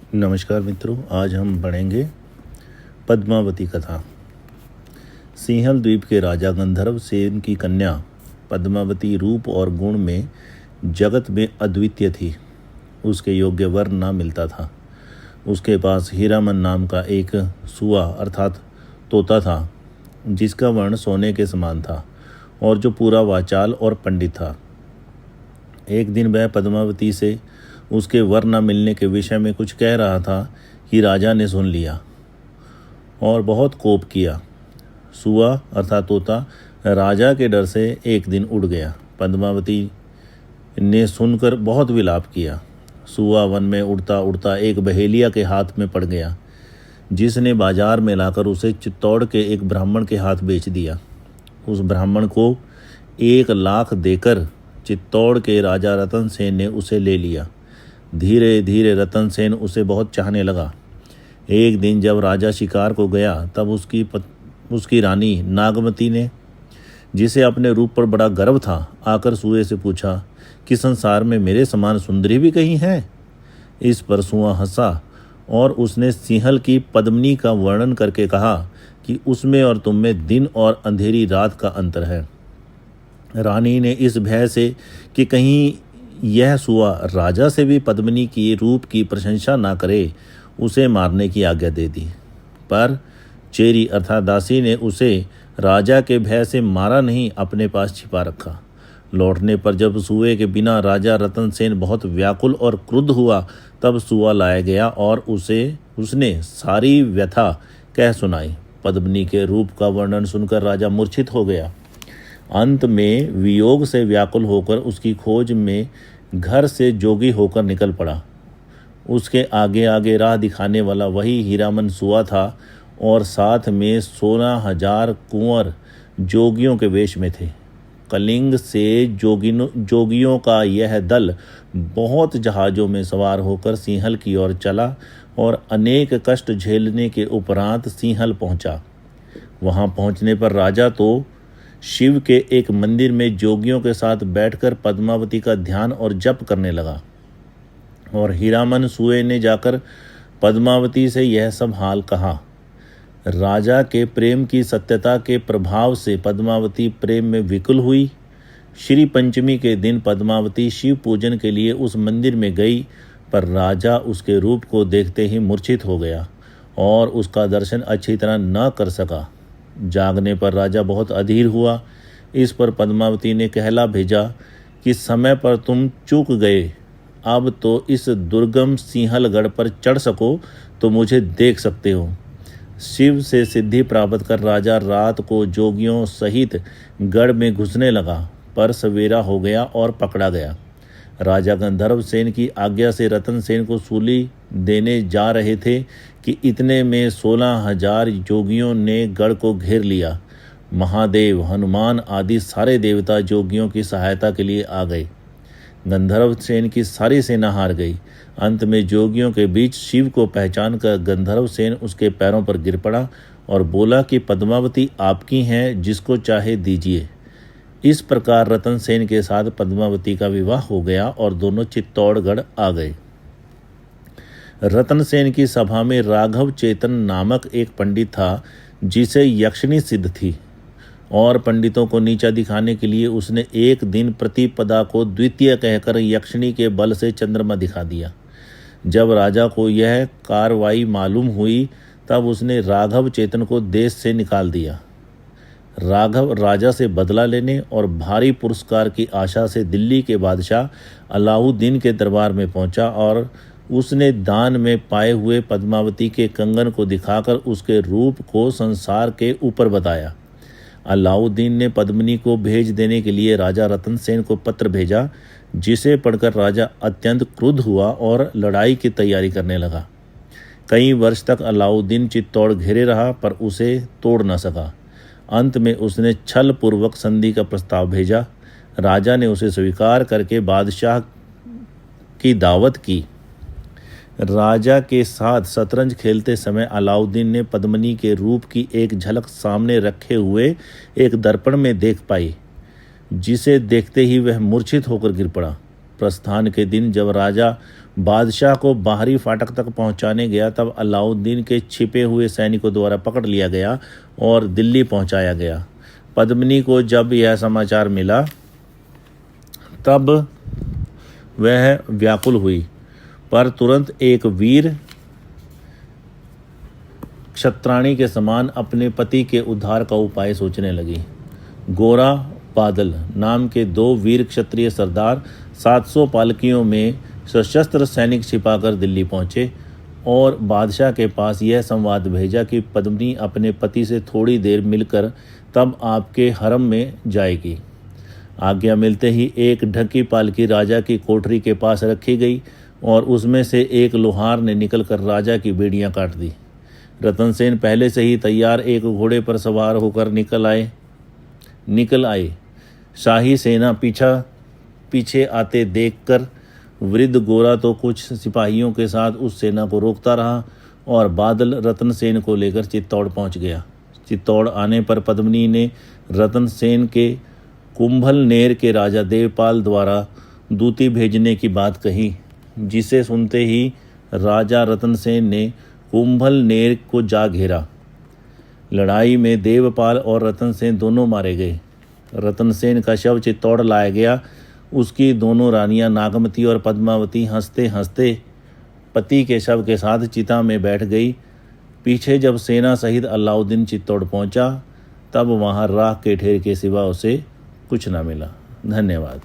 नमस्कार मित्रों, आज हम पढ़ेंगे पद्मावती कथा। सिंहल द्वीप के राजा गंधर्व सेन की कन्या पद्मावती रूप और गुण में जगत में अद्वितीय थी। उसके योग्य वर न मिलता था। उसके पास हीरामन नाम का एक सुआ अर्थात तोता था, जिसका वर्ण सोने के समान था और जो पूरा वाचाल और पंडित था। एक दिन वह पद्मावती से उसके वर न मिलने के विषय में कुछ कह रहा था कि राजा ने सुन लिया और बहुत कोप किया। सुआ अर्थात तोता राजा के डर से एक दिन उड़ गया। पद्मावती ने सुनकर बहुत विलाप किया। सुआ वन में उड़ता उड़ता एक बहेलिया के हाथ में पड़ गया, जिसने बाजार में लाकर उसे चित्तौड़ के एक ब्राह्मण के हाथ बेच दिया। उस ब्राह्मण को 1 लाख देकर चित्तौड़ के राजा रतन सेन ने उसे ले लिया। धीरे धीरे रतन सेन उसे बहुत चाहने लगा। एक दिन जब राजा शिकार को गया, तब उसकी रानी नागमती ने, जिसे अपने रूप पर बड़ा गर्व था, आकर सुए से पूछा कि संसार में मेरे समान सुंदरी भी कहीं है। इस पर सुआ हंसा और उसने सिंहल की पद्मिनी का वर्णन करके कहा कि उसमें और तुम में दिन और अंधेरी रात का अंतर है। रानी ने इस भय से कि कहीं यह सुआ राजा से भी पद्मिनी की रूप की प्रशंसा ना करे, उसे मारने की आज्ञा दे दी। पर चेरी अर्थात दासी ने उसे राजा के भय से मारा नहीं, अपने पास छिपा रखा। लौटने पर जब सुए के बिना राजा रतन सेन बहुत व्याकुल और क्रुद्ध हुआ, तब सुआ लाया गया और उसने सारी व्यथा कह सुनाई। पद्मिनी के रूप का वर्णन सुनकर राजा मूर्छित हो गया। अंत में वियोग से व्याकुल होकर उसकी खोज में घर से जोगी होकर निकल पड़ा। उसके आगे आगे राह दिखाने वाला वही हीरामन सुआ था और साथ में 16,000 कुंवर जोगियों के वेश में थे। कलिंग से जोगियों का यह दल बहुत जहाज़ों में सवार होकर सिंहल की ओर चला और अनेक कष्ट झेलने के उपरांत सिंहल पहुंचा। वहां पहुंचने पर राजा तो शिव के एक मंदिर में जोगियों के साथ बैठकर पद्मावती का ध्यान और जप करने लगा। और हीरामन सुए ने जाकर पद्मावती से यह सब हाल कहा। राजा के प्रेम की सत्यता के प्रभाव से पद्मावती प्रेम में विकल हुई। श्री पंचमी के दिन पद्मावती शिव पूजन के लिए उस मंदिर में गई, पर राजा उसके रूप को देखते ही मूर्छित हो गया और उसका दर्शन अच्छी तरह न कर सका। जागने पर राजा बहुत अधीर हुआ। इस पर पद्मावती ने कहला भेजा कि समय पर तुम चूक गए, अब तो इस दुर्गम सिंहलगढ़ पर चढ़ सको तो मुझे देख सकते हो। शिव से सिद्धि प्राप्त कर राजा रात को जोगियों सहित गढ़ में घुसने लगा, पर सवेरा हो गया और पकड़ा गया। राजा गंधर्व सेन की आज्ञा से रतन सेन को सूली देने जा रहे थे कि इतने में 16,000 जोगियों ने गढ़ को घेर लिया। महादेव, हनुमान आदि सारे देवता जोगियों की सहायता के लिए आ गए। गंधर्व सेन की सारी सेना हार गई। अंत में जोगियों के बीच शिव को पहचान कर गंधर्व सेन उसके पैरों पर गिर पड़ा और बोला कि पद्मावती आपकी हैं, जिसको चाहे दीजिए। इस प्रकार रतन सेन के साथ पद्मावती का विवाह हो गया और दोनों चित्तौड़गढ़ आ गए। रतन सेन की सभा में राघव चेतन नामक एक पंडित था, जिसे यक्षिणी सिद्ध थी, और पंडितों को नीचा दिखाने के लिए उसने एक दिन प्रतिपदा को द्वितीय कहकर यक्षिणी के बल से चंद्रमा दिखा दिया। जब राजा को यह कार्रवाई मालूम हुई, तब उसने राघव चेतन को देश से निकाल दिया। राघव राजा से बदला लेने और भारी पुरस्कार की आशा से दिल्ली के बादशाह अलाउद्दीन के दरबार में पहुंचा और उसने दान में पाए हुए पद्मावती के कंगन को दिखाकर उसके रूप को संसार के ऊपर बताया। अलाउद्दीन ने पद्मिनी को भेज देने के लिए राजा रतन सेन को पत्र भेजा, जिसे पढ़कर राजा अत्यंत क्रुद्ध हुआ और लड़ाई की तैयारी करने लगा। कई वर्ष तक अलाउद्दीन चित्तौड़ घेरे रहा, पर उसे तोड़ न सका। अंत में उसने छल पूर्वक संधि का प्रस्ताव भेजा। राजा ने उसे स्वीकार करके बादशाह की दावत की। राजा के साथ शतरंज खेलते समय अलाउद्दीन ने पद्मिनी के रूप की एक झलक सामने रखे हुए एक दर्पण में देख पाई, जिसे देखते ही वह मूर्छित होकर गिर पड़ा। प्रस्थान के दिन जब राजा बादशाह को बाहरी फाटक तक पहुंचाने गया तब अलाउद्दीन के छिपे हुए सैनिकों द्वारा पकड़ लिया गया और दिल्ली पहुंचाया गया। पद्मिनी को जब यह समाचार मिला तब वह व्याकुल हुई, पर तुरंत एक वीर क्षत्राणी के समान अपने पति के उद्धार का उपाय सोचने लगी। गोरा बादल नाम के 2 वीर क्षत्रिय सरदार 700 पालकियों में सशस्त्र सैनिक छिपाकर दिल्ली पहुंचे और बादशाह के पास यह संवाद भेजा कि पद्मिनी अपने पति से थोड़ी देर मिलकर तब आपके हरम में जाएगी। आज्ञा मिलते ही एक ढकी पालकी राजा की कोठरी के पास रखी गई और उसमें से एक लोहार ने निकलकर राजा की बेड़ियां काट दी। रतनसेन पहले से ही तैयार एक घोड़े पर सवार होकर निकल आए। शाही सेना पीछे आते देखकर वृद्ध गोरा तो कुछ सिपाहियों के साथ उस सेना को रोकता रहा और बादल रतनसेन को लेकर चित्तौड़ पहुंच गया। चित्तौड़ आने पर पद्मिनी ने रतनसेन के कुंभलनेर के राजा देवपाल द्वारा दूती भेजने की बात कही, जिसे सुनते ही राजा रतनसेन ने कुंभलनेर को जा घेरा। लड़ाई में देवपाल और रतनसेन दोनों मारे गए। रतनसेन का शव चित्तौड़ लाया गया। उसकी दोनों रानियां नागमती और पद्मावती हंसते हंसते पति के शव के साथ चिता में बैठ गई। पीछे जब सेना सहित अलाउद्दीन चित्तौड़ पहुंचा तब वहां राख के ढेर के सिवा उसे कुछ न मिला। धन्यवाद।